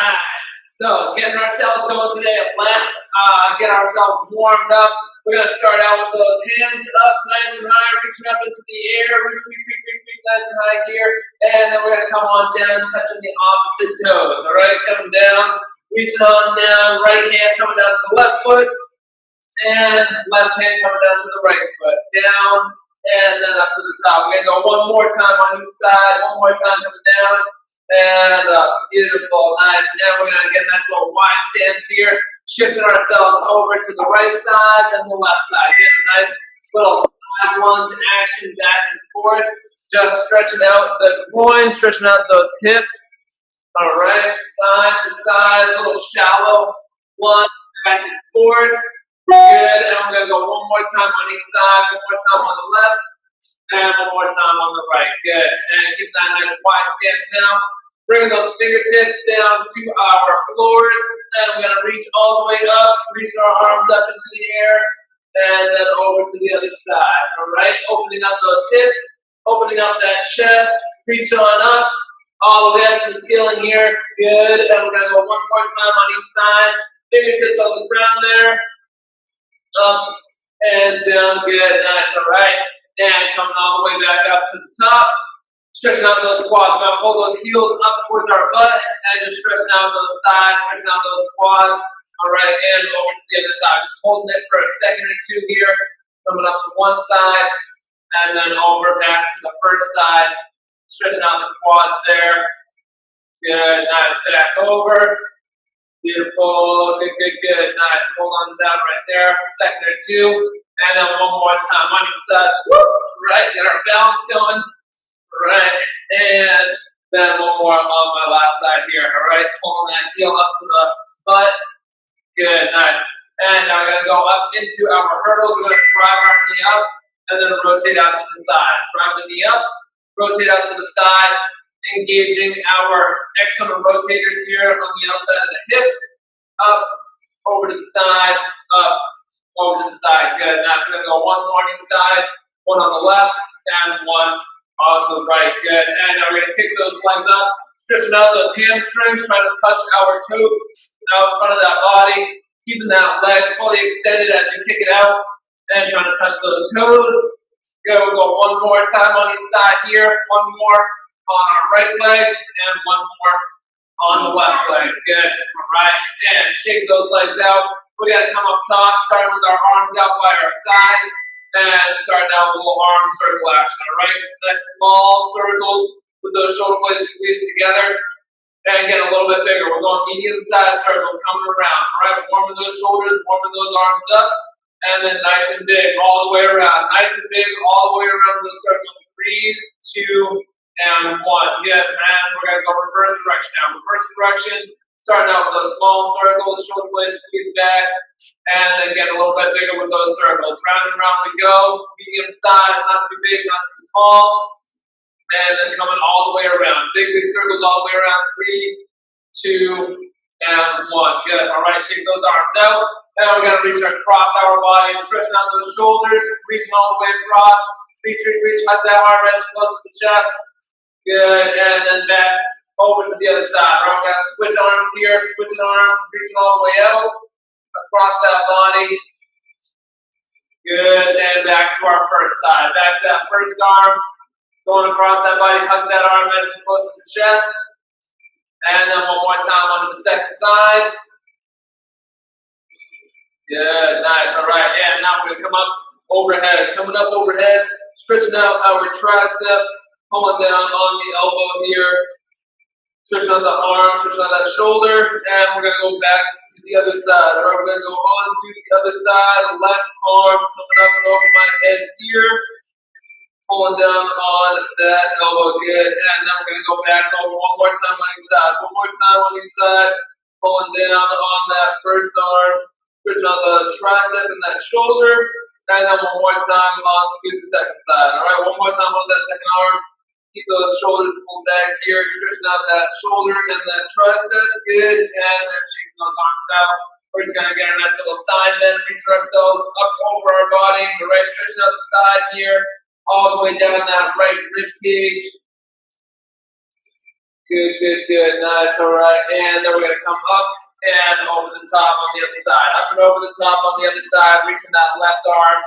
Alright, so getting ourselves going today. Let's get ourselves warmed up. We're going to start out with those hands up nice and high, reaching up into the air. Reach nice and high here. And then we're going to come on down, touching the opposite toes. Alright, coming down, reaching on down. Right hand coming down to the left foot. And left hand coming down to the right foot. Down and then up to the top. We're going to go one more time on each side. One more time coming down. And up. Beautiful. Nice. Now we're going to get a nice little wide stance here. Shifting ourselves over to the right side and the left side. Getting a nice little side lunge action back and forth. Just stretching out the groin, stretching out those hips. All right. Side to side. A little shallow lunge back and forth. Good. And I'm going to go one more time on each side. One more time on the left. And one more time on the right. Good. And keep that nice wide stance now. Bringing those fingertips down to our floors. And we're going to reach all the way up. Reaching our arms up into the air. And then over to the other side. All right. Opening up those hips. Opening up that chest. Reach on up. All the way up to the ceiling here. Good. And we're going to go one more time on each side. Fingertips on the ground there. Up and down. Good. Nice. All right. And coming all the way back up to the top. Stretching out those quads. We're going to pull those heels up towards our butt and just stretching out those thighs, stretching out those quads. All right, and over to the other side. Just holding it for a second or two here. Coming up to one side and then over back to the first side. Stretching out the quads there. Good, nice. Back over. Beautiful. Good, good, good. Nice. Hold on to that right there. A second or two. And then one more time on each side. Woo! Right, get our balance going. Right, and then one more on my last side here. All right, pulling that heel up to the butt. Good, nice. And now we're going to go up into our hurdles. We're going to drive our knee up and then rotate out to the side. Drive the knee up, rotate out to the side, engaging our external rotators here on the outside of the hips. Up, over to the side, up, over to the side. Good, now so we're going to go one more on each side, one on the left, and one on the right. Good. And now we're going to kick those legs up, stretching out those hamstrings, trying to touch our toes out in front of that body, keeping that leg fully extended as you kick it out, and trying to touch those toes. Good. We'll go one more time on each side here, one more on our right leg, and one more on the left leg. Good. All right. And shake those legs out. We're going to come up top, starting with our arms out by our sides. And starting out with a little arm circle action, all right? Nice small circles with those shoulder blades squeezed together. And get a little bit bigger. We're going medium-sized circles coming around, all right? Warming those shoulders, warming those arms up. And then nice and big all the way around. Nice and big all the way around those circles. 3, 2, and 1. Good. And we're going to go reverse direction now. Reverse direction. Starting out with those small circles, shoulder blades squeezed back. And then get a little bit bigger with those circles. Round and round we go. Medium size, not too big, not too small. And then coming all the way around. Big, big circles all the way around. 3, 2, and 1. Good. All right, shake those arms out. Now we're going to reach across our body, stretching out those shoulders, reaching all the way across. Reach, reach, reach. Hug that arm as close to the chest. Good. And then back over to the other side. All right, we're going to switch arms here. Switching arms, reaching all the way out. Across that body. Good. And back to our first side. Back to that first arm. Going across that body. Hug that arm nice and close to the chest. And then one more time onto the second side. Good. Nice. All right. And now we're going to come up overhead. Coming up overhead. Stretching out our tricep. Pulling down on the elbow here. Stretch out the arm, stretch out that shoulder, and we're going to go back to the other side. All right, we're going to go on to the other side, left arm coming up and over my head here, pulling down on that elbow. Good. And then we're going to go back over one more time on each side. One more time on each side, pulling down on that first arm, stretch out the tricep and that shoulder, and then one more time on to the second side. All right, one more time on that second arm. Keep those shoulders pulled back here, stretching out that shoulder and that tricep. Good. And then shaking those arms out. We're just going to get a nice little side bend, reach ourselves up over our body. The right, stretching out the side here, all the way down that right rib cage. Good, good, good. Nice. All right. And then we're going to come up and over the top on the other side. Up and over the top on the other side, reaching that left arm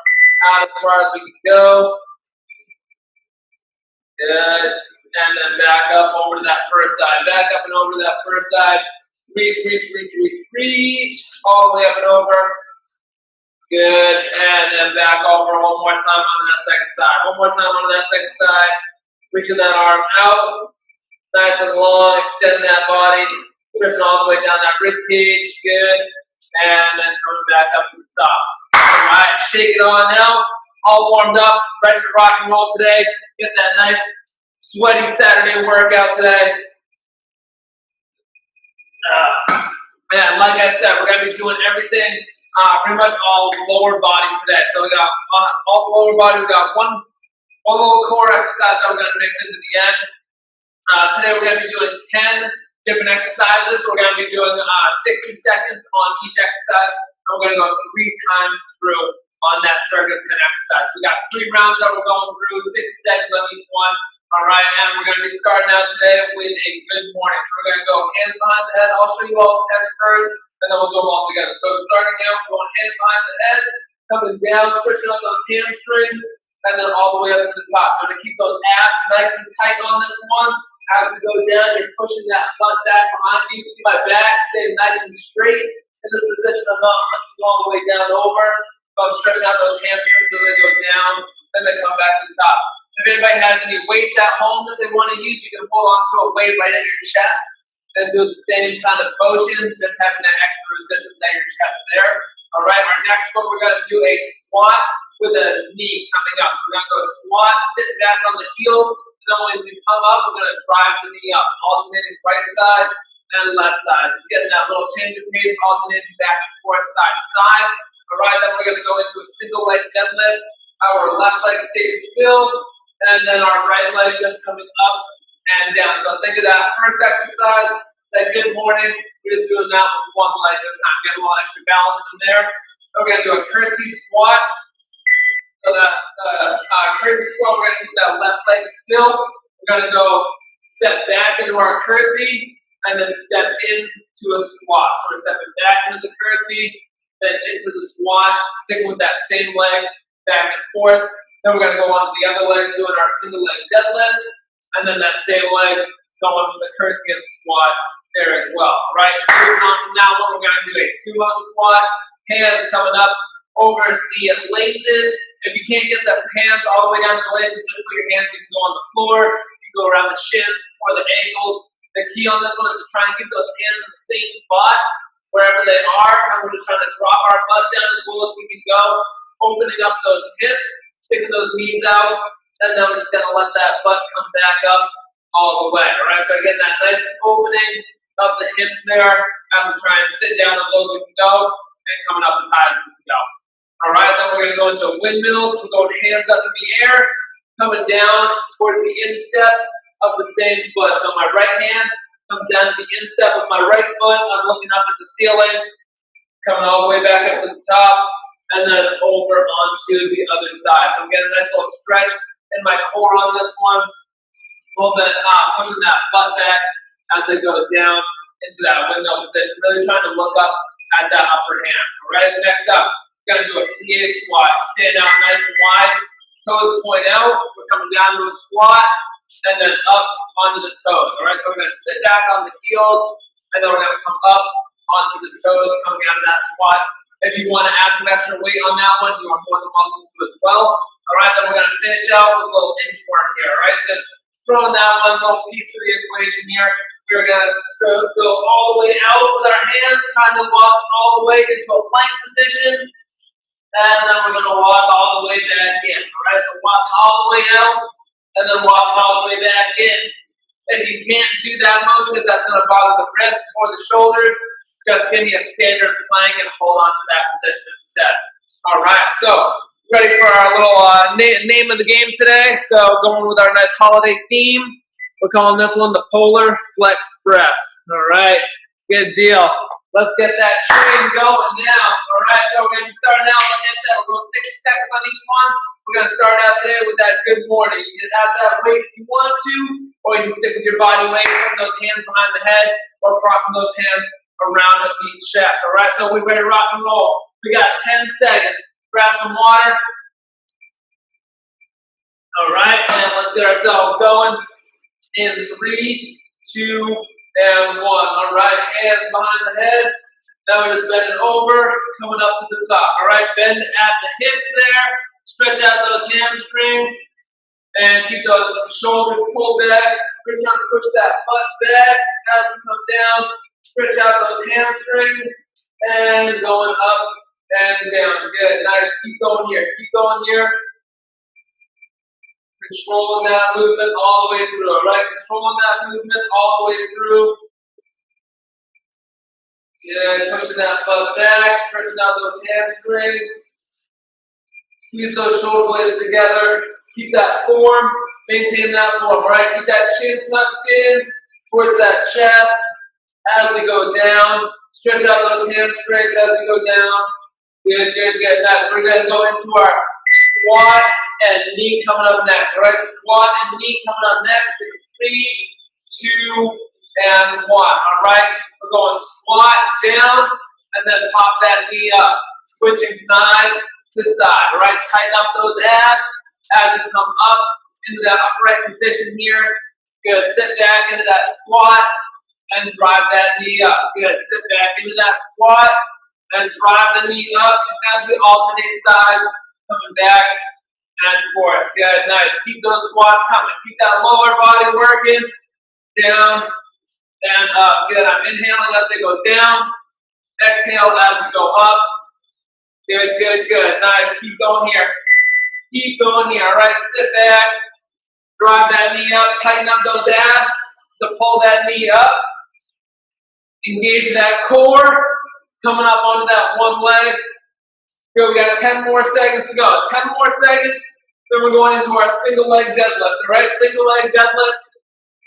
out as far as we can go. Good. And then back up over to that first side. Back up and over to that first side. Reach, reach, reach, reach, reach. All the way up and over. Good. And then back over one more time on that second side. One more time on that second side. Reaching that arm out. Nice and long. Extend that body. Stretching all the way down that rib cage. Good. And then coming back up to the top. All right. Shake it on now. All warmed up. Ready to rock and roll today. Get that nice sweaty Saturday workout today. Man, like I said, we're going to be doing everything, pretty much all lower body today. So we got all lower body. We got one little core exercise that we're going to mix into the end. Today we're going to be doing 10 different exercises. We're going to be doing 60 seconds on each exercise. And we're going to go 3 times through on that circuit 10 exercise. We got 3 rounds that we're going through, 60 seconds on each one. All right, and we're going to be starting out today with a good morning. So we're going to go hands behind the head. I'll show you all 10 first, and then we'll do them all together. So starting out, going hands behind the head, coming down, stretching out those hamstrings, and then all the way up to the top. We're going to keep those abs nice and tight on this one. As we go down, you're pushing that butt back behind you. See my back stay nice and straight in this position. I'm not punching all the way down over. But I'm stretching out those hamstrings so they go down, then they come back to the top. If anybody has any weights at home that they want to use, you can hold on to a weight right at your chest and do the same kind of motion, just having that extra resistance at your chest there. All right, our next one, we're going to do a squat with a knee coming up. So we're going to go squat, sitting back on the heels, and then when we come up, we're going to drive the knee up, alternating right side and left side. Just getting that little change of pace, alternating back and forth, side to side. All right, then we're going to go into a single leg deadlift. Our left leg stays still, and then our right leg just coming up and down. So think of that first exercise, that good morning. We're just doing that with one leg this time, get a little extra balance in there. We're going to do a curtsy squat. So that curtsy squat, we're going to keep that left leg still. We're going to go step back into our curtsy, and then step into a squat. So we're stepping back into the curtsy, then into the squat, sticking with that same leg, back and forth. Then we're going to go on to the other leg, doing our single leg deadlift, and then that same leg going with the curtsy and squat there as well. All right, moving on from that one, we're going to do a sumo squat. Hands coming up over the laces. If you can't get the hands all the way down to the laces, just put your hands, you can go on the floor, you can go around the shins or the ankles. The key on this one is to try and keep those hands in the same spot wherever they are, and we're just trying to drop our butt down as well as we can go, opening up those hips, sticking those knees out, and then we're just going to let that butt come back up all the way. All right, so again, that nice opening of the hips there as we try and sit down as low as we can go and coming up as high as we can go. All right, then we're going to go into windmills. We're going hands up in the air, coming down towards the instep of the same foot. So my right hand comes down to the instep of my right foot. I'm looking up at the ceiling, coming all the way back up to the top, and then over onto the other side. So I'm getting a nice little stretch in my core on this one. A little bit pushing that butt back as I go down into that windmill position. Really trying to look up at that upper hand. All right, next up, we're going to do a plie squat. Stand out nice and wide. Toes point out. We're coming down to a squat, and then up onto the toes. All right, so we're going to sit back on the heels, and then we're going to come up onto the toes, coming out of that squat. If you want to add some extra weight on that one, you are more than welcome to as well. All right, then we're going to finish out with a little inchworm here. All right, just throwing that one little piece of the equation here. We're going to go all the way out with our hands, trying to walk all the way into a plank position. And then we're going to walk all the way back in. All right, so walk all the way out, and then walk all the way back in. If you can't do that motion, if that's going to bother the wrists or the shoulders, just give me a standard plank and hold on to that position instead. All right, so ready for our little name of the game today. So going with our nice holiday theme, we're calling this one the Polar Flexpress. All right, good deal. Let's get that train going now. All right, so we're going to be starting out, like I said, we're going 60 seconds on each one. We're going to start out today with that good morning. You can add that weight if you want to, or you can stick with your body weight, putting those hands behind the head, or crossing those hands around the chest. All right, so we're ready to rock and roll. We got 10 seconds. Grab some water. All right, and let's get ourselves going in 3, 2, and 1. All right, hands behind the head. Now we're just bending over, coming up to the top. All right, bend at the hips there. Stretch out those hamstrings and keep those shoulders pulled back. We're trying to push that butt back as we come down. Stretch out those hamstrings and going up and down. Good, nice. Keep going here. Keep going here. Controlling that movement all the way through. All right, controlling that movement all the way through. Good, pushing that butt back, stretching out those hamstrings. Squeeze those shoulder blades together. Keep that form, maintain that form, all right? Keep that chin tucked in towards that chest as we go down. Stretch out those hamstrings as we go down. Good, good, good. Nice. We're going to go into our squat and knee coming up next, all right? Squat and knee coming up next in 3, 2, and 1, all right? We're going squat down and then pop that knee up. Switching side to side, all right? Tighten up those abs as you come up into that upright position here. Good. Sit back into that squat and drive that knee up. Good. Sit back into that squat and drive the knee up as we alternate sides, coming back and forth. Good. Nice. Keep those squats coming. Keep that lower body working. Down and up. Good. I'm inhaling as I go down. Exhale as we go up. Good, good, good. Nice. Keep going here. Keep going here. All right. Sit back. Drive that knee up. Tighten up those abs to pull that knee up. Engage that core. Coming up onto that one leg. Good. We got 10 more seconds to go. 10 more seconds. Then we're going into our single leg deadlift. All right. Single leg deadlift.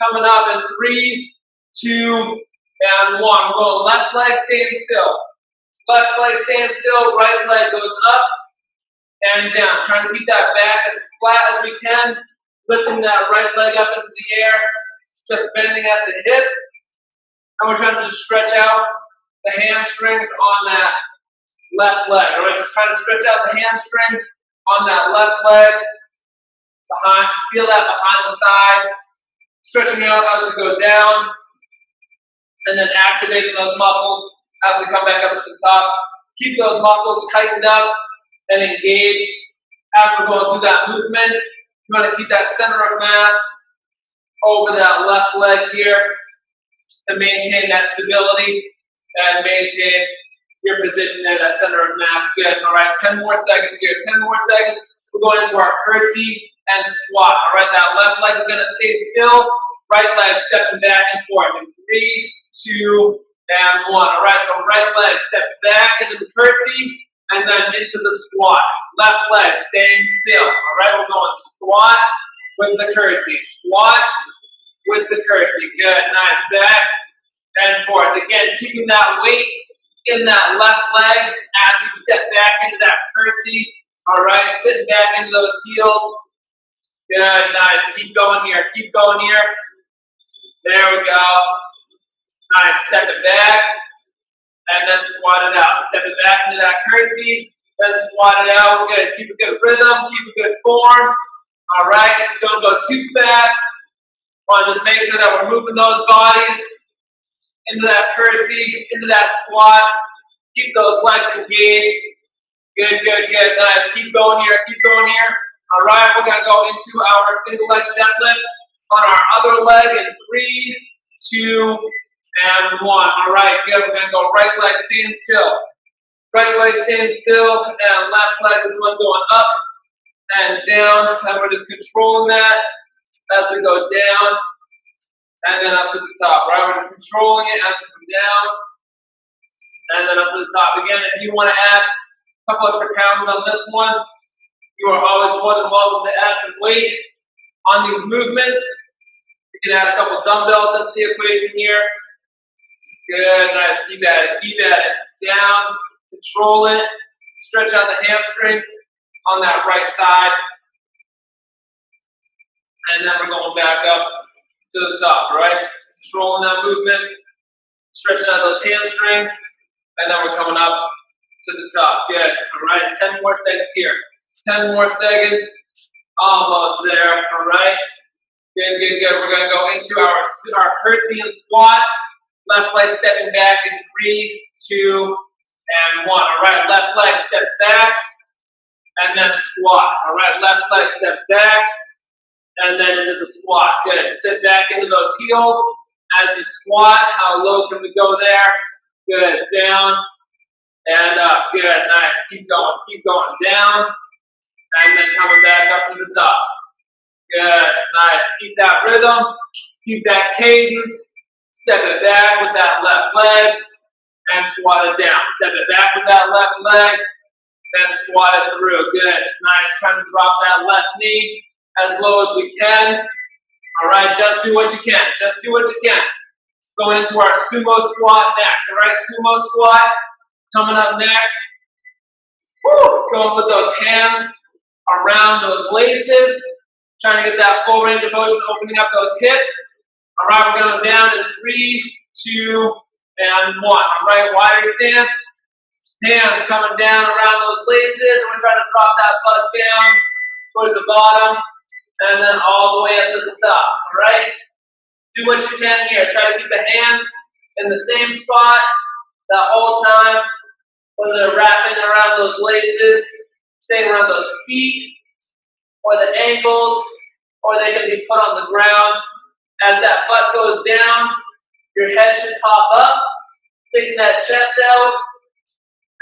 Coming up in 3, 2, and 1. We're going left leg staying still. Left leg staying still. Right leg goes up and down. Trying to keep that back as flat as we can. Lifting that right leg up into the air. Just bending at the hips. And we're trying to just stretch out the hamstrings on that left leg. All right, just trying to stretch out the hamstring on that left leg. Behind, feel that behind the thigh. Stretching out as we go down. And then activating those muscles as we come back up to the top. Keep those muscles tightened up and engaged as we're going through that movement. You want to keep that center of mass over that left leg here to maintain that stability and maintain your position there, that center of mass. Good. All right, 10 more seconds here. 10 more seconds. We're going into our curtsy and squat. All right, that left leg is going to stay still. Right leg stepping back and forth in 3, 2, and 1. All right, so right leg steps back into the curtsy and then into the squat. Left leg staying still. All right, we're going squat with the curtsy. Squat with the curtsy. Good, nice. Back and forth. Again, keeping that weight in that left leg as you step back into that curtsy. All right, sitting back into those heels. Good, nice. Keep going here. Keep going here. There we go. Nice. Step it back and then squat it out. Step it back into that curtsy, then squat it out. Good. Keep a good rhythm. Keep a good form. All right. Don't go too fast. Want to just make sure that we're moving those bodies into that curtsy, into that squat. Keep those legs engaged. Good, good, good. Nice. Keep going here. Keep going here. All right. We're going to go into our single leg deadlift on our other leg in 3, 2, and 1. All right, good. We're going to go right leg staying still. Right leg staying still, and left leg is the one going up and down. And we're just controlling that as we go down and then up to the top. Right, we're just controlling it as we come down and then up to the top. Again, if you want to add a couple extra pounds on this one, you are always more than welcome to add some weight on these movements. You can add a couple dumbbells into the equation here. Good, nice. Keep at it. Keep at it. Down. Control it. Stretch out the hamstrings on that right side. And then we're going back up to the top, all right? Controlling that movement, stretching out those hamstrings, and then we're coming up to the top. Good, all right? 10 more seconds here. 10 more seconds, almost there, all right? Good, good, good. We're gonna go into our Hertzian squat. Left leg stepping back in 3, 2, and 1. All right, left leg steps back, and then squat. All right, left leg steps back, and then into the squat. Good. Sit back into those heels as you squat. How low can we go there? Good. Down and up. Good. Nice. Keep going. Keep going. Down and then coming back up to the top. Good. Nice. Keep that rhythm. Keep that cadence. Step it back with that left leg and squat it down. Step it back with that left leg and squat it through. Good. Nice. Trying to drop that left knee as low as we can. All right, just do what you can. Just do what you can. Going into our sumo squat next. All right, sumo squat coming up next. Woo! Going with those hands around those laces. Trying to get that full range of motion, opening up those hips. All right, we're going down in 3, 2, and 1. All right, wider stance. Hands coming down around those laces. And we're trying to drop that butt down towards the bottom. And then all the way up to the top, all right? Do what you can here. Try to keep the hands in the same spot the whole time, whether they're wrapping around those laces, staying around those feet, or the ankles, or they can be put on the ground. As that butt goes down, your head should pop up, sticking that chest out,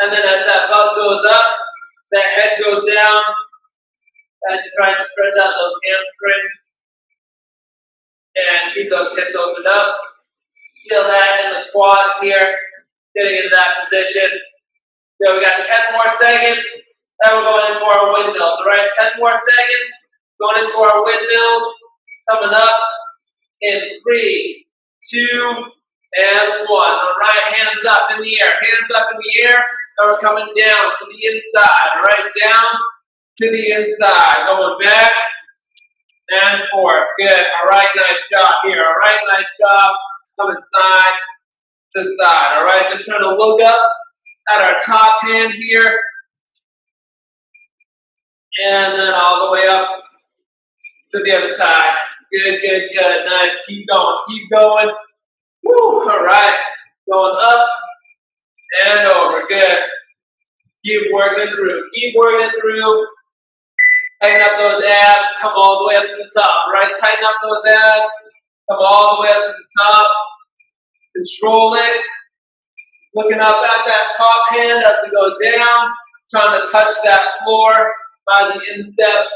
and then as that butt goes up, that head goes down, as you try and stretch out those hamstrings and keep those hips opened up. Feel that in the quads here, getting into that position. So we got 10 more seconds. Then we're going into our windmills, all right? 10 more seconds. Going into our windmills. Coming up in 3, 2, and 1. All right, hands up in the air. Hands up in the air. And we're coming down to the inside, all right? Down to the inside, going back and forth. Good. All right, nice job here. All right, nice job. Coming side to side. All right, just trying to look up at our top hand here, and then all the way up to the other side. Good, good, good. Nice. Keep going. Keep going. Woo. All right, going up and over. Good. Keep working through. Keep working through. Tighten up those abs, come all the way up to the top, right? Tighten up those abs, come all the way up to the top. Control it. Looking up at that top hand as we go down, trying to touch that floor by the instep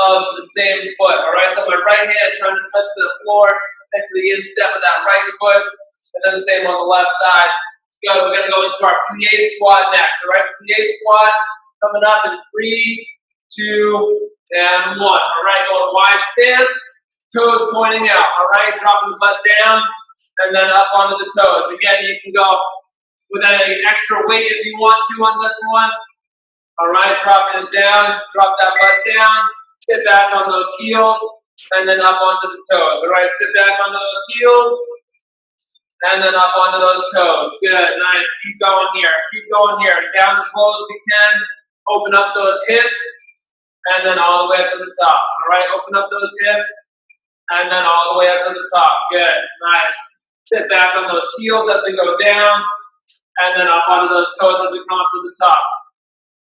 of the same foot, all right? So my right hand trying to touch the floor next to the instep of that right foot, and then same on the left side. Good, we're gonna go into our plie squat next, all right? Plie squat coming up in 3, 2, and 1. All right, going wide stance, toes pointing out. All right, dropping the butt down, and then up onto the toes. Again, you can go with any extra weight if you want to on this one. All right, dropping it down, drop that butt down, sit back on those heels, and then up onto the toes. All right, sit back onto those heels, and then up onto those toes. Good, nice. Keep going here. Keep going here. Down as low as we can. Open up those hips. And then all the way up to the top. All right, open up those hips, and then all the way up to the top. Good, nice. Sit back on those heels as we go down, and then up onto those toes as we come up to the top.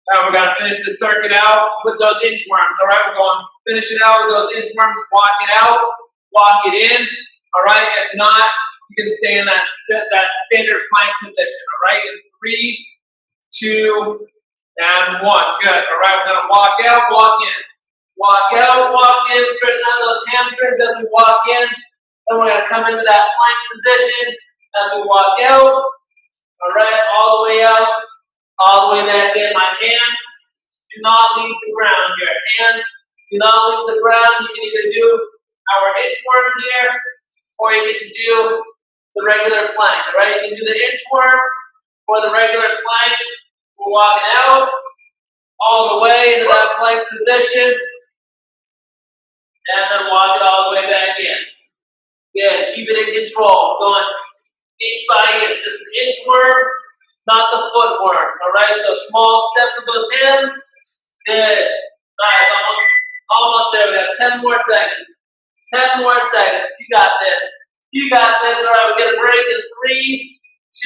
And we're gonna finish the circuit out with those inchworms. All right, we're going to finish it out with those inchworms. Walk it out, walk it in. All right, if not, you can stay in that standard plank position. All right, in 3, 2, and 1. Good. All right, we're going to walk out, walk in. Walk out, walk in, stretching out those hamstrings as we walk in. Then we're going to come into that plank position as we walk out. All right, all the way up, all the way back in. My hands do not leave the ground here. Hands do not leave the ground. You can either do our inchworm here, or you can do the regular plank. All right, you can do the inchworm or the regular plank. We're walking out, all the way into that plank position, and then walk it all the way back in. Good, keep it in control, going inch by inch. This is inchworm, not the footworm, all right? So small steps with those hands. Good, nice, almost there. We got 10 more seconds. 10 more seconds, you got this. You got this, all right, we get a break in 3,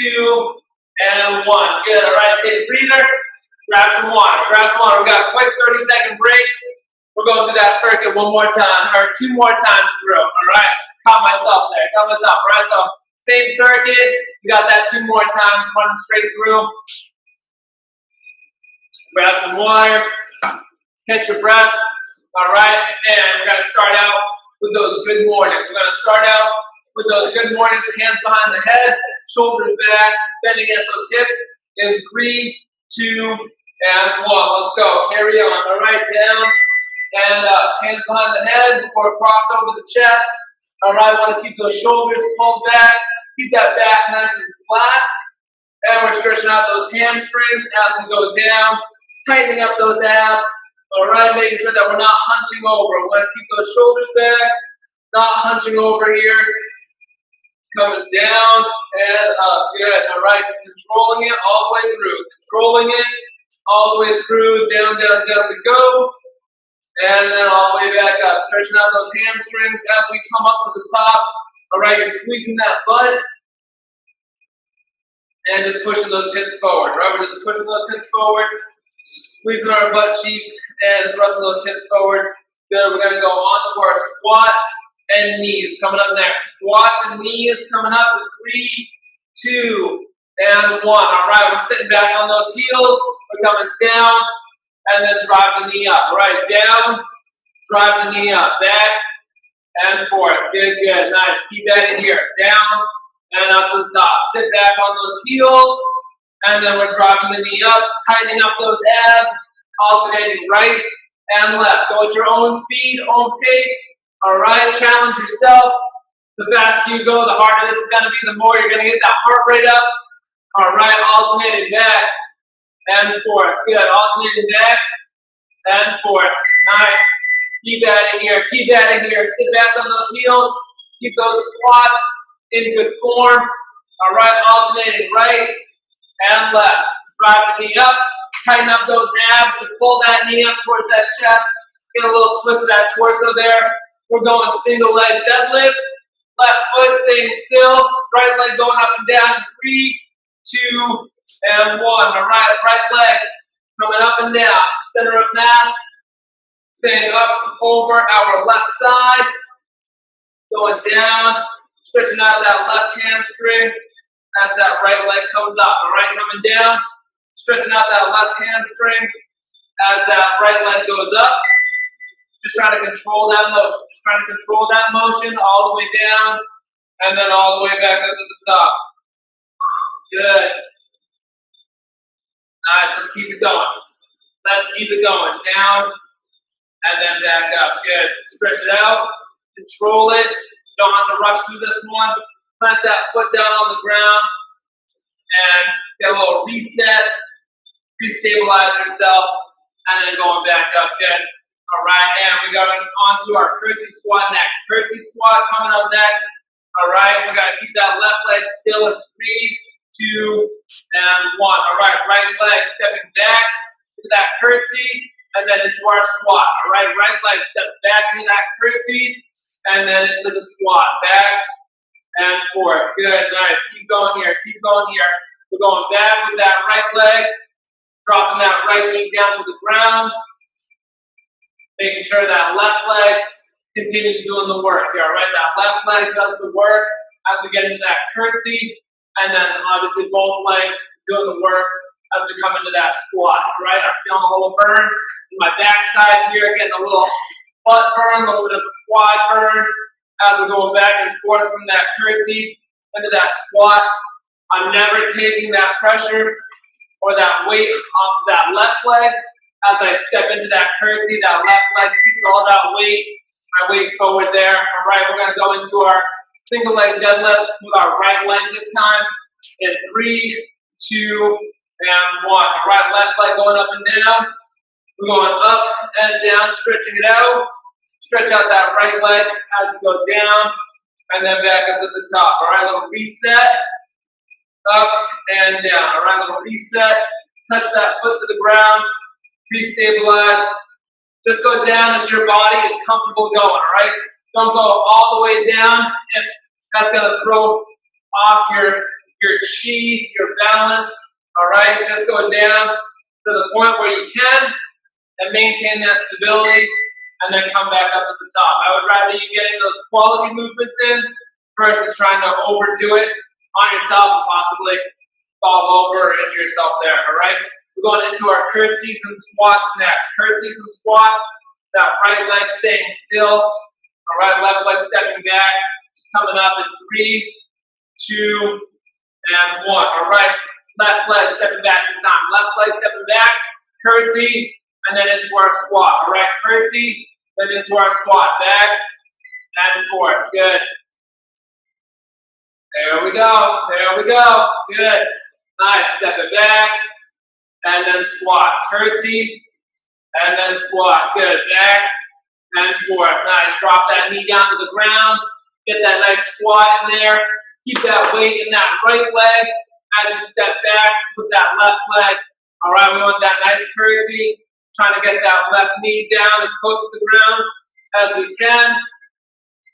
2, and 1. Good, all right, take a breather, grab some water, We got a quick 30-second break. We're going through that circuit one more time, or 2 more times through, all right? Caught myself there, all right? So same circuit, we got that 2 more times, running straight through. Grab some water, catch your breath, all right? And we're gonna start out with those good mornings. We're gonna start out with those good mornings, hands behind the head, shoulders back, bending at those hips, in 3, 2, and 1. Let's go, carry on, all right? Down and up, hands behind the head before cross over the chest. All right, want to keep those shoulders pulled back, keep that back nice and flat. And we're stretching out those hamstrings as we go down, tightening up those abs. All right, making sure that we're not hunching over. We want to keep those shoulders back, not hunching over here. Coming down and up, good. All right, just controlling it all the way through. Controlling it all the way through, down, down, down we go. And then all the way back up, stretching out those hamstrings as we come up to the top. All right, you're squeezing that butt and just pushing those hips forward. Right, we're just pushing those hips forward, squeezing our butt cheeks and thrusting those hips forward. Good, we're gonna go on to our squat and knees coming up next. Squats and knees coming up in 3, 2, and 1. All right, we're sitting back on those heels. We're coming down. And then drive the knee up. All right, down, drive the knee up, back and forth. Good, good, nice. Keep that in here. Down and up to the top. Sit back on those heels, and then we're driving the knee up, tightening up those abs, alternating right and left. Go at your own speed, own pace. All right, challenge yourself. The faster you go, the harder this is going to be, the more you're going to get that heart rate up. All right, alternating back and forth. Good. Alternating back and forth. Nice. Keep that in here. Keep that in here. Sit back on those heels. Keep those squats in good form. All right. Alternating right and left. Drive the knee up. Tighten up those abs. So pull that knee up towards that chest. Get a little twist of that torso there. We're going single leg deadlift. Left foot staying still. Right leg going up and down in 3, 2, and 1. All right, right leg coming up and down. Center of mass. Staying up over our left side. Going down. Stretching out that left hamstring as that right leg comes up. All right, coming down. Stretching out that left hamstring as that right leg goes up. Just trying to control that motion. Just trying to control that motion all the way down and then all the way back up to the top. Good. Nice, let's keep it going. Let's keep it going. Down and then back up. Good. Stretch it out. Control it. You don't have to rush through this one. Plant that foot down on the ground and get a little reset. Restabilize yourself and then going back up. Good. All right, and we're going on to our curtsy squat next. Curtsy squat coming up next. All right, we're going to keep that left leg still in 3, 2, and 1. All right, right leg stepping back to that curtsy and then into our squat. All right, right leg step back into that curtsy and then into the squat. Back and forth. Good, nice. Keep going here, keep going here. We're going back with that right leg, dropping that right knee down to the ground. Making sure that left leg continues doing the work here, all right? That left leg does the work as we get into that curtsy, and then obviously both legs doing the work as we come into that squat, all right? I'm feeling a little burn in my backside here, getting a little butt burn, a little bit of a quad burn as we're going back and forth from that curtsy into that squat. I'm never taking that pressure or that weight off of that left leg. As I step into that curtsy, that left leg keeps all that weight. My weight forward there. All right, we're going to go into our single leg deadlift with our right leg this time in 3, 2, and 1. All right, left leg going up and down. We're going up and down, stretching it out. Stretch out that right leg as we go down and then back up to the top. All right, little reset. Up and down. All right, little reset. Touch that foot to the ground. Restabilize. Just go down as your body is comfortable going. All right. Don't go all the way down. If that's gonna throw off your chi, your balance. All right. Just go down to the point where you can and maintain that stability, and then come back up to the top. I would rather you getting those quality movements in versus trying to overdo it on yourself and possibly fall over or injure yourself there, all right? We're going into our curtsies and squats next. Curtsies and squats, that right leg staying still, all right, left leg stepping back, coming up in 3, 2, and 1, all right? Left leg stepping back this time. Left leg stepping back, curtsy, and then into our squat, all right? Curtsy, then into our squat, back and forth, good. There we go, good. Nice, step it back, and then squat, curtsy, and then squat, good. Back and forth, nice. Drop that knee down to the ground, get that nice squat in there. Keep that weight in that right leg as you step back with that left leg. All right, we want that nice curtsy. Trying to get that left knee down as close to the ground as we can.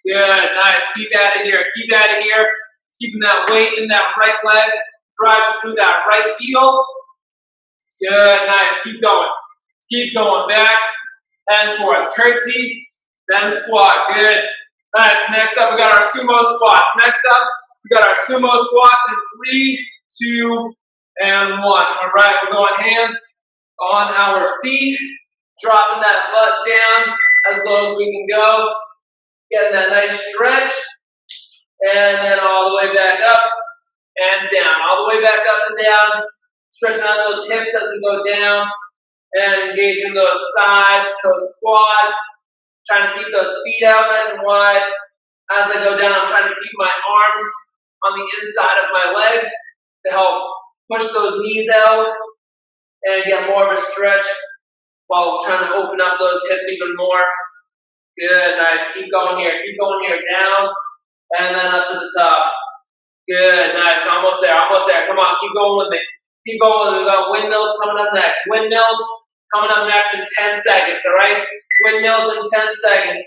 Good, nice. Keep at it here. Keep at it here. Keeping that weight in that right leg. Driving through that right heel. Good, nice. Keep going. Keep going. Back and forth. Curtsy, then squat. Good. Nice. Next up, we got our sumo squats. Next up, we got our sumo squats in 3, 2, and 1. All right, we're going hands on our feet, dropping that butt down as low as we can go, getting that nice stretch, and then all the way back up and down, all the way back up and down, stretching out those hips as we go down, and engaging those thighs, those quads, trying to keep those feet out nice and wide. As I go down, I'm trying to keep my arms on the inside of my legs to help push those knees out and get more of a stretch while trying to open up those hips even more. Good, nice. Keep going here, down, and then up to the top. Good, nice. Almost there. Come on, keep going with me. Keep going with me. We got windmills coming up next. Windmills coming up next in 10 seconds, all right? Windmills in 10 seconds.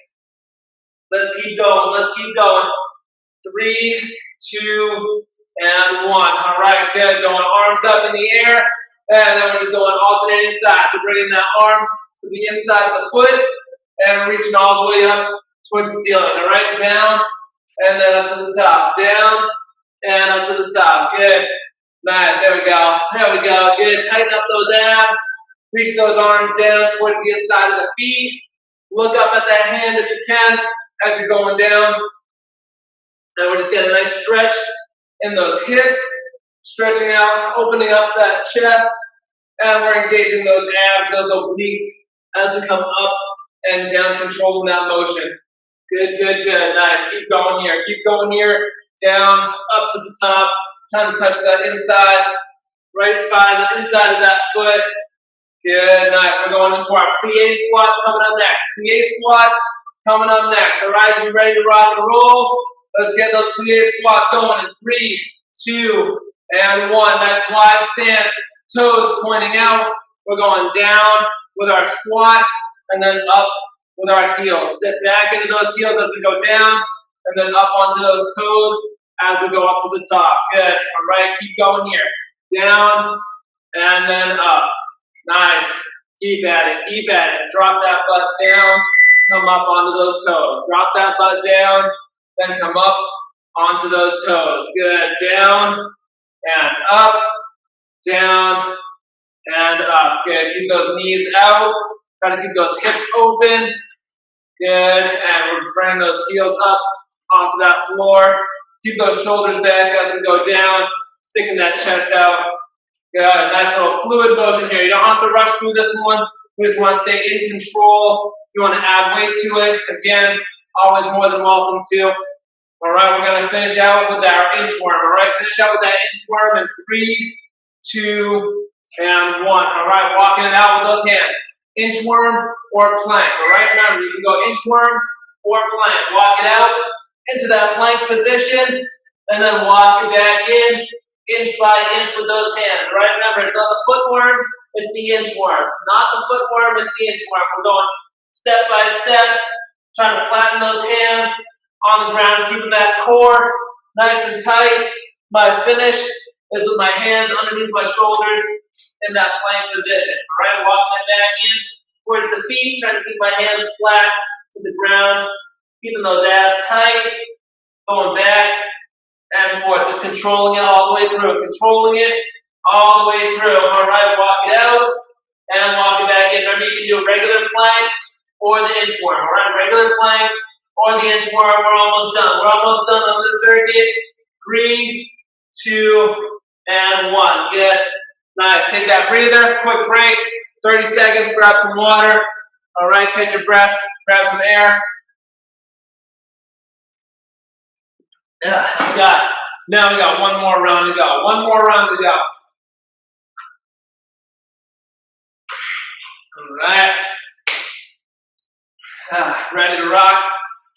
Let's keep going. 3, 2, and 1. All right, good. Going arms up in the air. And then we're just going alternating sides. We're bringing that arm to the inside of the foot and reaching all the way up towards the ceiling. All right, down and then up to the top. Down and up to the top. Good. Nice. There we go. Good. Tighten up those abs. Reach those arms down towards the inside of the feet. Look up at that hand if you can as you're going down. And we're just getting a nice stretch in those hips. Stretching out, opening up that chest, and we're engaging those abs, those obliques, as we come up and down, controlling that motion. Good. Nice. Keep going here. Down, up to the top. Trying to touch that inside, right by the inside of that foot. Good, nice. We're going into our plie squats coming up next. Plie squats coming up next. All right, you ready to rock and roll? Let's get those plie squats going in 3, 2, and 1. Nice wide stance, toes pointing out. We're going down with our squat and then up with our heels. Sit back into those heels as we go down and then up onto those toes as we go up to the top. Good. All right, keep going here. Down and then up. Nice. Keep at it. Drop that butt down. Come up onto those toes. Drop that butt down. Then come up onto those toes. Good. Down and up. Down and up. Good. Keep those knees out. Try to keep those hips open. Good. And we're bringing those heels up off of that floor. Keep those shoulders back as we go down. Sticking that chest out. Good. Nice little fluid motion here. You don't have to rush through this one. We just want to stay in control. If you want to add weight to it, again, always more than welcome to. All right, we're going to finish out with our inchworm. All right, finish out with that inchworm in 3, 2, and 1. All right, walking it out with those hands. inchworm or plank. All right, remember you can go inchworm or plank. Walk it out into that plank position, and then walk it back in, inch by inch with those hands. All right, remember it's not the footworm, it's the inchworm. Not the footworm, it's the inchworm. We're going step by step, trying to flatten those hands on the ground, keeping that core nice and tight. My finish is with my hands underneath my shoulders in that plank position. All right, walking it back in towards the feet, trying to keep my hands flat to the ground, keeping those abs tight, going back and forth, just controlling it all the way through, controlling it all the way through. All right, walk it out and walk it back in. Remember, you can do a regular plank or the inchworm. All right, regular plank or the inchworm. We're almost done. We're almost done on the circuit. 3, 2, and 1. Good. Nice. Take that breather. Quick break. 30 seconds. Grab some water. All right. Catch your breath. Grab some air. Yeah. Now we got one more round to go. One more round to go. All right. Ready to rock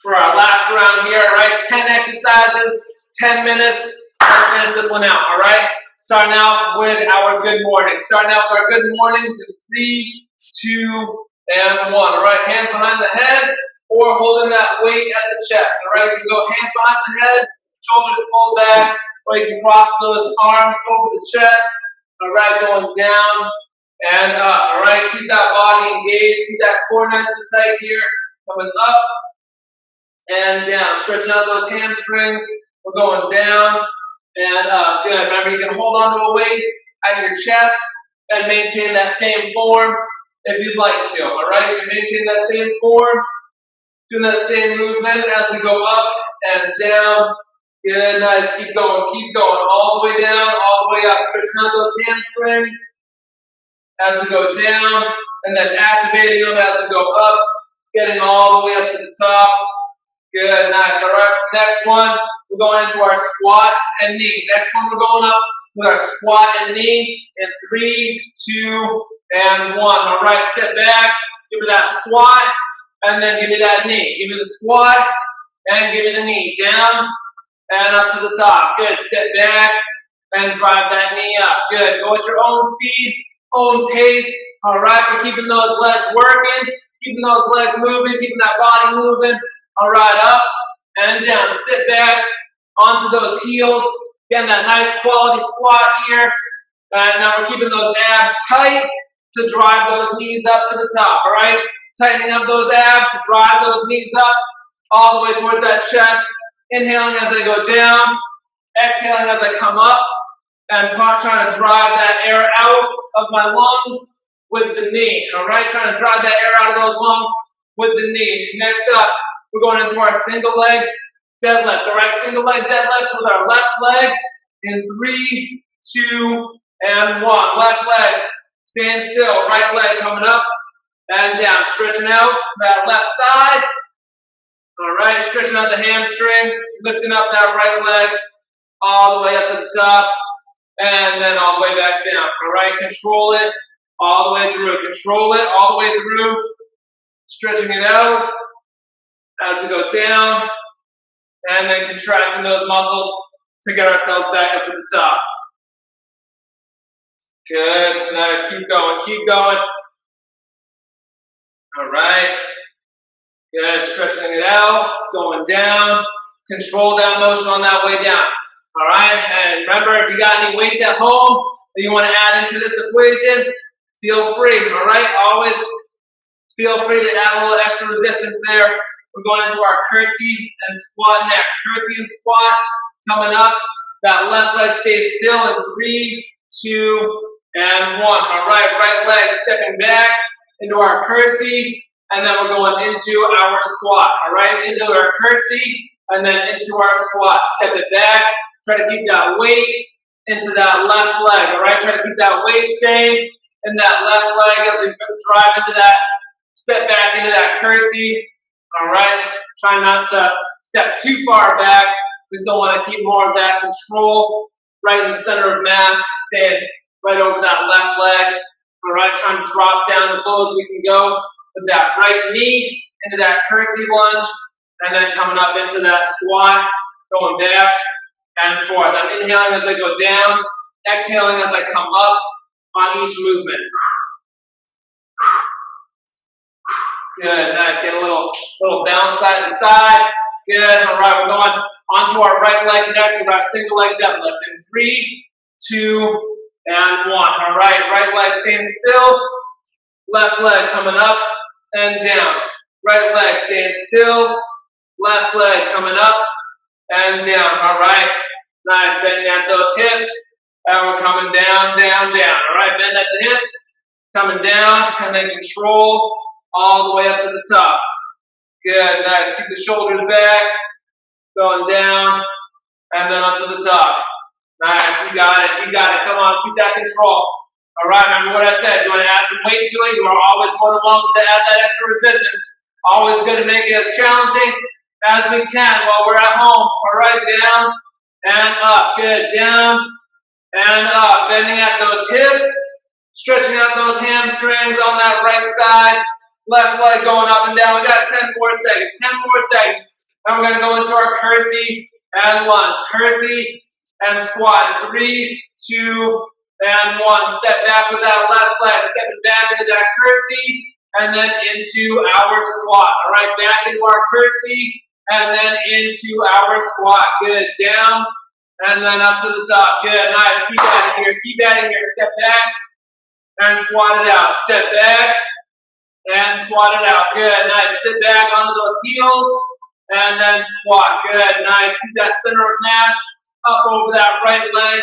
for our last round here. All right. 10 exercises. 10 minutes. Let's finish this one out. All right. Starting out with our good morning. Starting out with our good mornings in 3, 2, and 1. All right, hands behind the head or holding that weight at the chest. All right, you can go hands behind the head, shoulders pulled back, or you can cross those arms over the chest. All right, going down and up. All right, keep that body engaged, keep that core nice and tight here. Coming up and down, stretching out those hamstrings. We're going down and up. Good. Remember, you can hold on to a weight at your chest and maintain that same form if you'd like to. All right, you can maintain that same form, doing that same movement as we go up and down. Good, nice. Keep going, all the way down, all the way up. Stretching out those hamstrings as we go down, and then activating them as we go up, getting all the way up to the top. Good, nice. All right, next one, we're going into our squat and knee. Next one, we're going up with our squat and knee in 3, 2, and 1. All right, step back, give me that squat, and then give me that knee. Give me the squat, and give me the knee. Down, and up to the top. Good, step back, and drive that knee up. Good, go at your own speed, own pace. All right, we're keeping those legs working, keeping those legs moving, keeping that body moving. All right, up and down. Sit back onto those heels. Getting that nice quality squat here. And now we're keeping those abs tight to drive those knees up to the top. All right, tightening up those abs to drive those knees up all the way towards that chest. Inhaling as I go down. Exhaling as I come up. And trying to drive that air out of my lungs with the knee. All right, trying to drive that air out of those lungs with the knee. Next up, we're going into our single leg deadlift. All right, single leg deadlift with our left leg in 3, 2, and 1. Left leg, stand still. Right leg coming up and down. Stretching out that left side. All right, stretching out the hamstring. Lifting up that right leg all the way up to the top. And then all the way back down. All right, control it all the way through. Control it all the way through. Stretching it out as we go down, and then contracting those muscles to get ourselves back up to the top. Good, nice, keep going. All right, good, stretching it out, going down, control that motion on that way down. All right, and remember, if you got any weights at home that you want to add into this equation, feel free, all right? Always feel free to add a little extra resistance there. We're going into our curtsy and squat next. Curtsy and squat coming up. That left leg stays still in 3, 2, and 1. All right, right leg stepping back into our curtsy, and then we're going into our squat. All right, into our curtsy, and then into our squat. Step it back. Try to keep that weight into that left leg. All right, try to keep that weight staying in that left leg as we drive into that, step back into that curtsy. All right, try not to step too far back. We still want to keep more of that control right in the center of mass, staying right over that left leg. All right, trying to drop down as low as we can go with that right knee into that curtsy lunge, and then coming up into that squat, going back and forth. I'm inhaling as I go down, exhaling as I come up on each movement. Good, nice. Get a little bounce side to side. Good. All right, we're going onto our right leg next with our single leg deadlift. In 3, 2, and 1. All right, right leg staying still. Left leg coming up and down. Right leg staying still. Left leg coming up and down. All right, nice. Bending at those hips. And we're coming down, down, down. All right, bend at the hips. Coming down, and then control all the way up to the top. Good, nice. Keep the shoulders back. Going down, and then up to the top. Nice, you got it, you got it. Come on, keep that control. All right, remember what I said. You want to add some weight to it, you are always more than welcome to add that extra resistance. Always good to make it as challenging as we can while we're at home. All right, down and up. Good, down and up. Bending at those hips, stretching out those hamstrings on that right side. Left leg going up and down. We got 10 more seconds. 10 more seconds. And we're going to go into our curtsy and lunge. Curtsy and squat. 3, 2, and 1. Step back with that left leg. Stepping back into that curtsy and then into our squat. All right, back into our curtsy and then into our squat. Good. Down and then up to the top. Good. Nice. Keep at it here. Keep at it here. Step back and squat it out. Step back and squat it out. Good. Nice. Sit back onto those heels and then squat. Good. Nice. Keep that center of mass up over that right leg.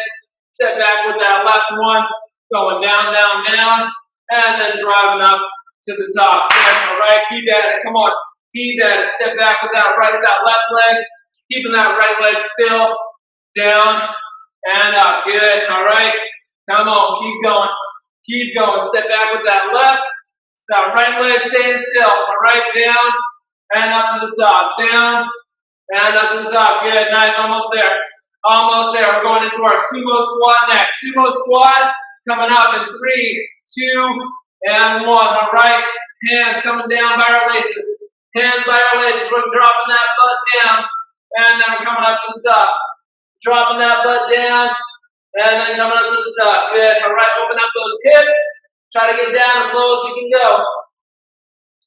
Step back with that left one. Going down, down, down. And then driving up to the top. Good. All right. Keep at it. Come on. Keep at it. Step back with that left leg. Keeping that right leg still. Down and up. Good. All right. Come on. Keep going. Keep going. Step back with that left. That right leg staying still. All right. Down and up to the top. Down and up to the top. Good. Nice. Almost there. Almost there. We're going into our sumo squat next. Sumo squat coming up in 3, 2, and 1. All right. Hands coming down by our laces. Hands by our laces. We're dropping that butt down. And then we're coming up to the top. Dropping that butt down. And then coming up to the top. Good. All right. Open up those hips. Try to get down as low as we can go.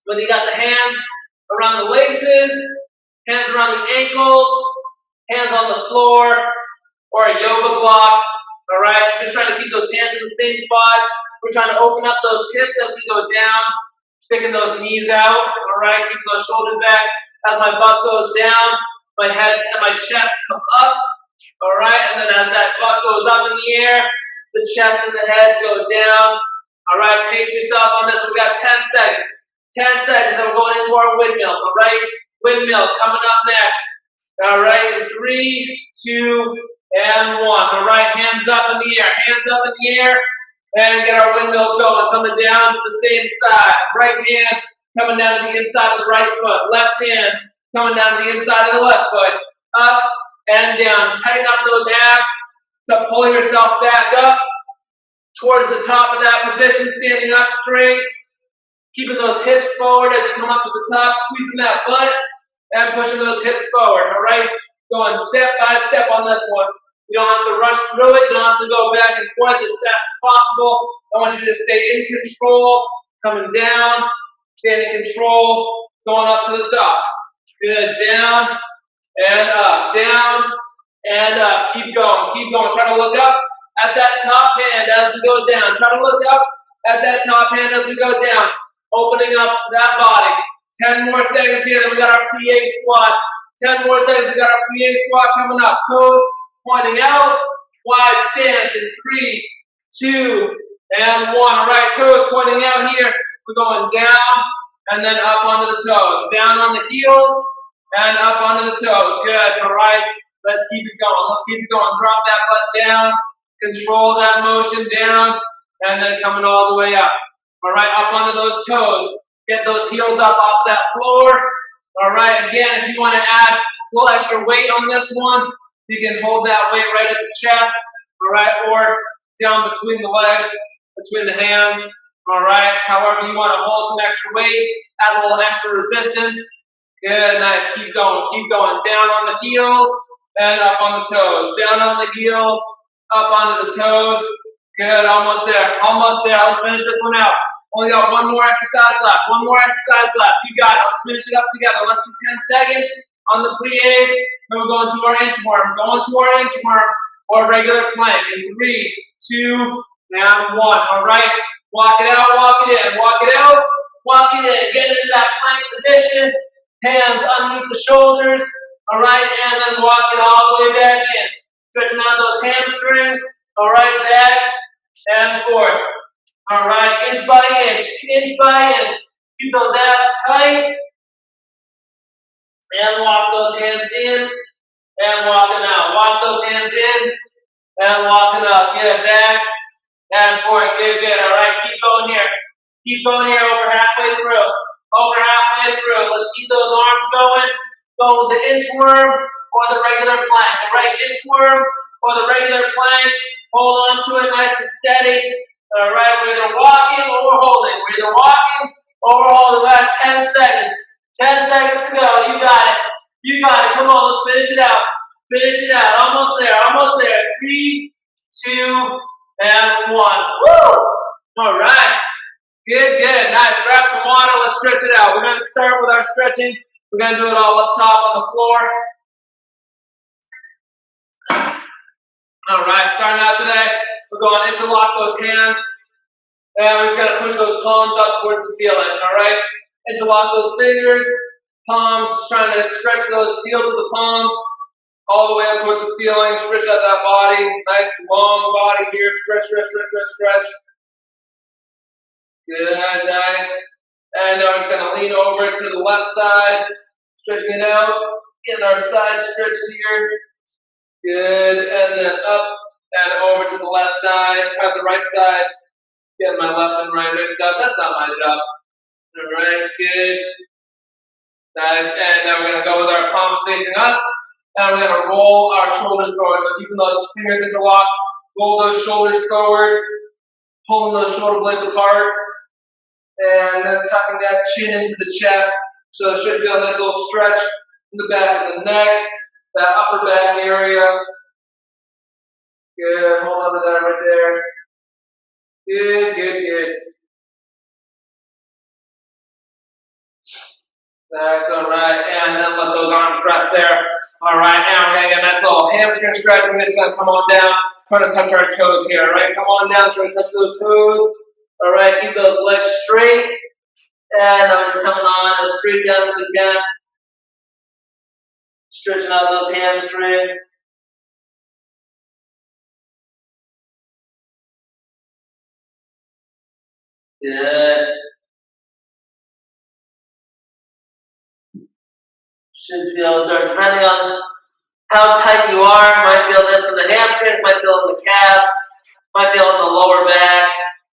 Whether you got the hands around the laces, hands around the ankles, hands on the floor, or a yoga block. All right. Just trying to keep those hands in the same spot. We're trying to open up those hips as we go down. Sticking those knees out. All right. Keeping those shoulders back. As my butt goes down, my head and my chest come up. All right. And then as that butt goes up in the air, the chest and the head go down. All right. Pace yourself on this. We've got 10 seconds. 10 seconds. And we're going into our windmill. All right. Windmill coming up next. All right. 3, 2, and 1. All right. Hands up in the air. Hands up in the air. And get our windmills going. Coming down to the same side. Right hand coming down to the inside of the right foot. Left hand coming down to the inside of the left foot. Up and down. Tighten up those abs to pulling yourself back up towards the top of that position. Standing up straight. Keeping those hips forward as you come up to the top. Squeezing that butt and pushing those hips forward. All right? Going step by step on this one. You don't have to rush through it. You don't have to go back and forth as fast as possible. I want you to stay in control. Coming down. Staying in control. Going up to the top. Good. Down and up. Down and up. Keep going. Keep going. Try to look up at that top hand as we go down. Try to look up at that top hand as we go down. Opening up that body. 10 more seconds here. Then we got our plie squat. 10 more seconds. We got our plie squat coming up. Toes pointing out. Wide stance in 3, 2, and 1. All right. Toes pointing out here. We're going down and then up onto the toes. Down on the heels and up onto the toes. Good. All right. Let's keep it going. Let's keep it going. Drop that butt down. Control that motion down. And then coming all the way up. All right. Up onto those toes. Get those heels up off that floor. All right. Again, if you want to add a little extra weight on this one, you can hold that weight right at the chest. All right. Or down between the legs, between the hands. All right, however you want to hold some extra weight, add a little extra resistance. Good, nice, keep going. Down on the heels and up on the toes. Down on the heels, up onto the toes. Good, almost there. Let's finish this one out. Only got one more exercise left. You got it. Let's finish it up together. Less than 10 seconds on the plies. Then we're going to our inchworm. Or regular plank in 3, 2, and 1. All right. Walk it out, walk it in. Get into that plank position. Hands underneath the shoulders. All right, and then walk it all the way back in. Stretching out those hamstrings. All right, back and forth. All right, inch by inch. Keep those abs tight. And walk those hands in and walk them out. Walk those hands in and walk them out. Get it back and forth. Good. All right, keep going here. Over halfway through. Let's keep those arms going. Go with the inchworm or the regular plank. All right, inchworm or the regular plank. Hold on to it nice and steady. All right, we're either walking or we're holding. About 10 seconds. 10 seconds to go. You got it. Come on, let's finish it out. Almost there. 3, 2, and 1. Woo! All right. Good. Nice. Grab some water. Let's stretch it out. We're going to start with our stretching. We're going to do it all up top on the floor. All right. Starting out today, we're going to interlock those hands. And we're just going to push those palms up towards the ceiling. All right. Interlock those fingers. Palms. Just trying to stretch those heels of the palm all the way up towards the ceiling. Stretch out that body. Nice long body here. Stretch. Good, nice. And now we're just going to lean over to the left side, stretching it out, getting our side stretch here. Good, and then up and over to the left side, or the right side, getting my left and right mixed up. That's not my job. All right, good. Nice, and now we're going to go with our palms facing us, and we're going to roll our shoulders forward. So keeping those fingers interlocked, roll those shoulders forward, pulling those shoulder blades apart. And then tucking that chin into the chest. So it should feel a nice little stretch in the back of the neck, that upper back area. Good. Hold on to that right there. Good. That's all right. And then let those arms rest there. All right. And we're going to get a nice little hamstring stretch. We're just going to come on down. Try to touch our toes here. All right. Come on down. Try to touch those toes. All right, keep those legs straight, and I'm just coming on as straight down as we can. Stretching out those hamstrings. Good. Should feel, depending on how tight you are, might feel this in the hamstrings, might feel in the calves, might feel in the lower back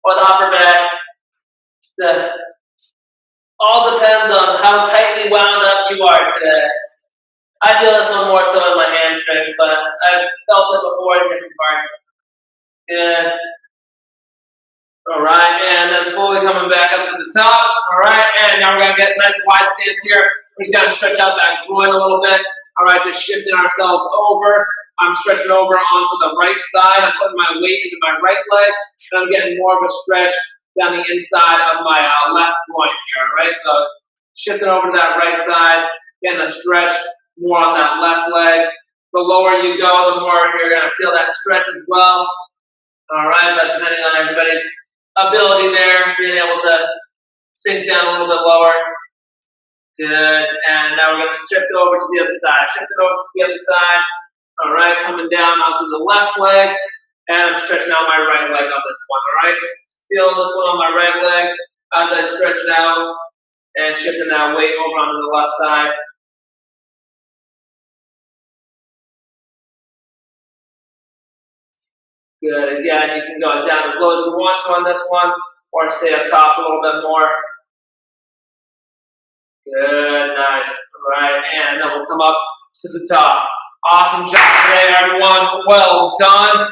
or the upper back. All depends on how tightly wound up you are today. I feel this one more so in my hamstrings, but I've felt it before in different parts. Good. All right, and then slowly coming back up to the top. All right, and now we're going to get a nice wide stance here. We're just going to stretch out that groin a little bit. All right, just shifting ourselves over. I'm stretching over onto the right side. I'm putting my weight into my right leg, and I'm getting more of a stretch down the inside of my left groin here. All right, so shifting over to that right side, getting a stretch more on that left leg. The lower you go, the more you're going to feel that stretch as well. All right, but depending on everybody's ability there, being able to sink down a little bit lower. Good, and now we're going to shift over to the other side. Shift it over to the other side. All right, coming down onto the left leg, and I'm stretching out my right leg on this one. All right, feeling this one on my right leg as I stretch it out and shifting that weight over onto the left side. Good. Again, you can go down as low as you want to on this one, or stay up top a little bit more. Good, nice. All right, and then we'll come up to the top. Awesome job today, everyone. Well done.